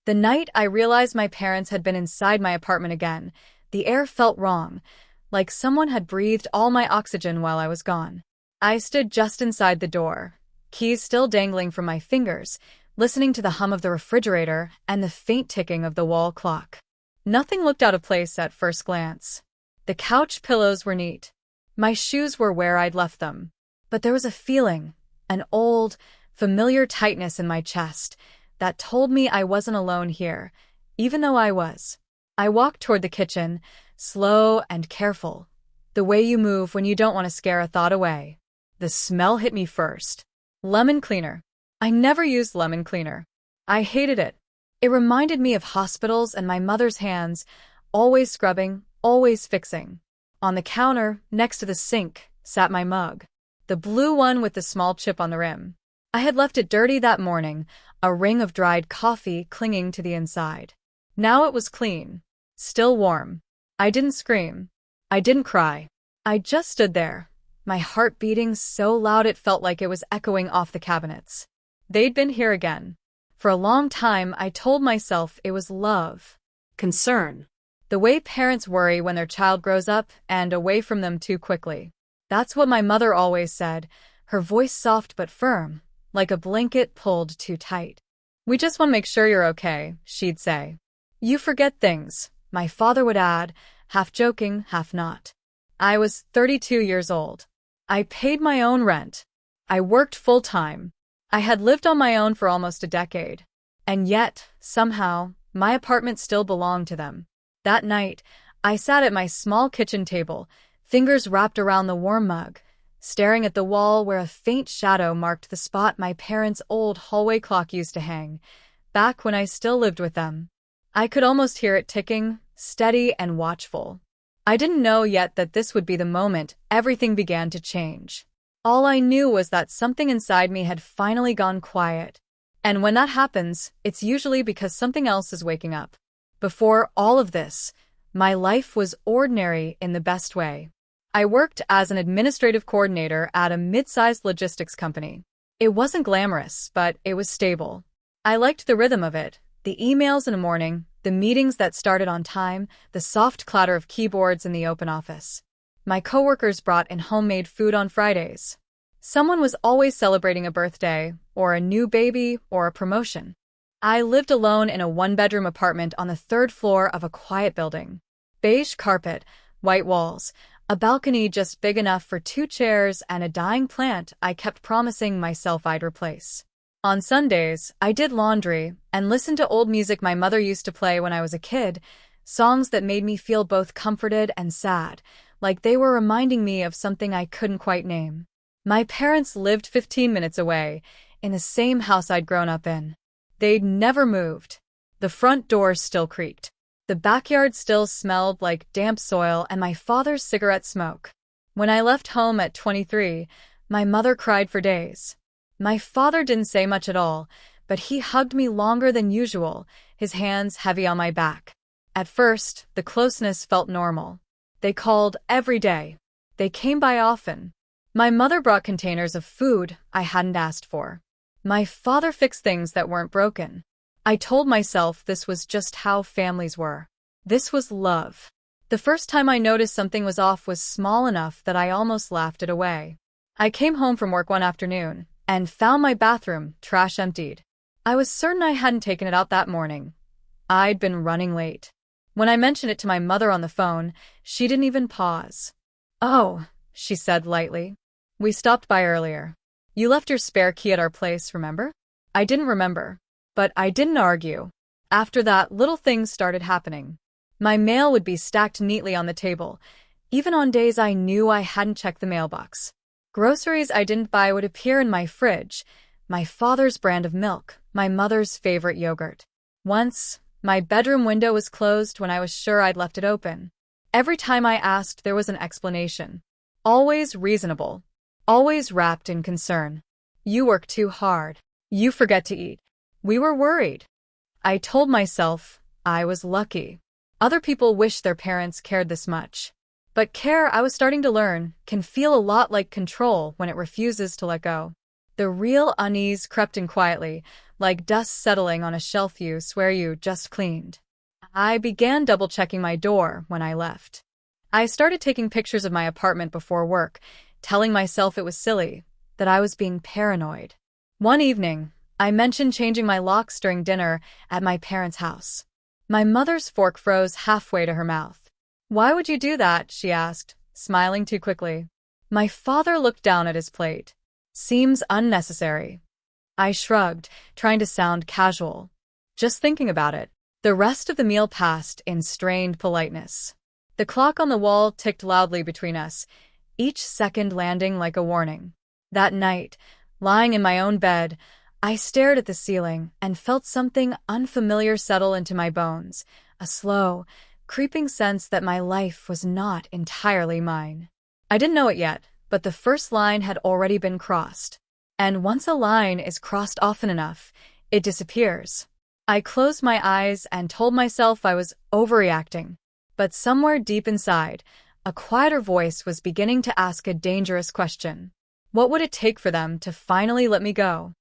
The night I realized my parents had been inside my apartment again, the air felt wrong, like someone had breathed all my oxygen while I was gone. I stood just inside the door, keys still dangling from my fingers, listening to the hum of the refrigerator and the faint ticking of the wall clock. Nothing looked out of place at first glance. The couch pillows were neat. My shoes were where I'd left them. But there was a feeling, an old, familiar tightness in my chest, that told me I wasn't alone here, even though I was. I walked toward the kitchen, slow and careful, the way you move when you don't want to scare a thought away. The smell hit me first. Lemon cleaner. I never used lemon cleaner. I hated it. It reminded me of hospitals and my mother's hands, always scrubbing, always fixing. On the counter, next to the sink, sat my mug, the blue one with the small chip on the rim. I had left it dirty that morning, a ring of dried coffee clinging to the inside. Now it was clean, still warm. I didn't scream. I didn't cry. I just stood there, my heart beating so loud it felt like it was echoing off the cabinets. They'd been here again. For a long time, I told myself it was love, concern, the way parents worry when their child grows up and away from them too quickly. That's what my mother always said, her voice soft but firm, like a blanket pulled too tight. "We just want to make sure you're okay," she'd say. "You forget things," my father would add, half joking, half not. I was 32 years old. I paid my own rent. I worked full-time. I had lived on my own for almost a decade. And yet, somehow, my apartment still belonged to them. That night, I sat at my small kitchen table, fingers wrapped around the warm mug, staring at the wall where a faint shadow marked the spot my parents' old hallway clock used to hang, back when I still lived with them. I could almost hear it ticking, steady and watchful. I didn't know yet that this would be the moment everything began to change. All I knew was that something inside me had finally gone quiet. And when that happens, it's usually because something else is waking up. Before all of this, my life was ordinary in the best way. I worked as an administrative coordinator at a mid-sized logistics company. It wasn't glamorous, but it was stable. I liked the rhythm of it, the emails in the morning, the meetings that started on time, the soft clatter of keyboards in the open office. My coworkers brought in homemade food on Fridays. Someone was always celebrating a birthday, or a new baby, or a promotion. I lived alone in a one-bedroom apartment on the third floor of a quiet building. Beige carpet, white walls, a balcony just big enough for 2 chairs and a dying plant I kept promising myself I'd replace. On Sundays, I did laundry and listened to old music my mother used to play when I was a kid, songs that made me feel both comforted and sad, like they were reminding me of something I couldn't quite name. My parents lived 15 minutes away, in the same house I'd grown up in. They'd never moved. The front door still creaked. The backyard still smelled like damp soil and my father's cigarette smoke. When I left home at 23, my mother cried for days. My father didn't say much at all, but he hugged me longer than usual, his hands heavy on my back. At first, the closeness felt normal. They called every day. They came by often. My mother brought containers of food I hadn't asked for. My father fixed things that weren't broken. I told myself this was just how families were. This was love. The first time I noticed something was off was small enough that I almost laughed it away. I came home from work one afternoon and found my bathroom trash emptied. I was certain I hadn't taken it out that morning. I'd been running late. When I mentioned it to my mother on the phone, she didn't even pause. "Oh," she said lightly. "We stopped by earlier. You left your spare key at our place, remember?" I didn't remember. But I didn't argue. After that, little things started happening. My mail would be stacked neatly on the table, even on days I knew I hadn't checked the mailbox. Groceries I didn't buy would appear in my fridge, my father's brand of milk, my mother's favorite yogurt. Once, my bedroom window was closed when I was sure I'd left it open. Every time I asked, there was an explanation. Always reasonable. Always wrapped in concern. "You work too hard. You forget to eat." We were worried. I told myself I was lucky. Other people wish their parents cared this much. But care, I was starting to learn, can feel a lot like control when it refuses to let go. The real unease crept in quietly, like dust settling on a shelf you swear you just cleaned. I began double-checking my door when I left. I started taking pictures of my apartment before work, telling myself it was silly, that I was being paranoid. One evening, I mentioned changing my locks during dinner at my parents' house. My mother's fork froze halfway to her mouth. "Why would you do that?" she asked, smiling too quickly. My father looked down at his plate. "Seems unnecessary." I shrugged, trying to sound casual. "Just thinking about it." The rest of the meal passed in strained politeness. The clock on the wall ticked loudly between us, each second landing like a warning. That night, lying in my own bed, I stared at the ceiling and felt something unfamiliar settle into my bones, a slow, creeping sense that my life was not entirely mine. I didn't know it yet, but the first line had already been crossed. And once a line is crossed often enough, it disappears. I closed my eyes and told myself I was overreacting. But somewhere deep inside, a quieter voice was beginning to ask a dangerous question. What would it take for them to finally let me go?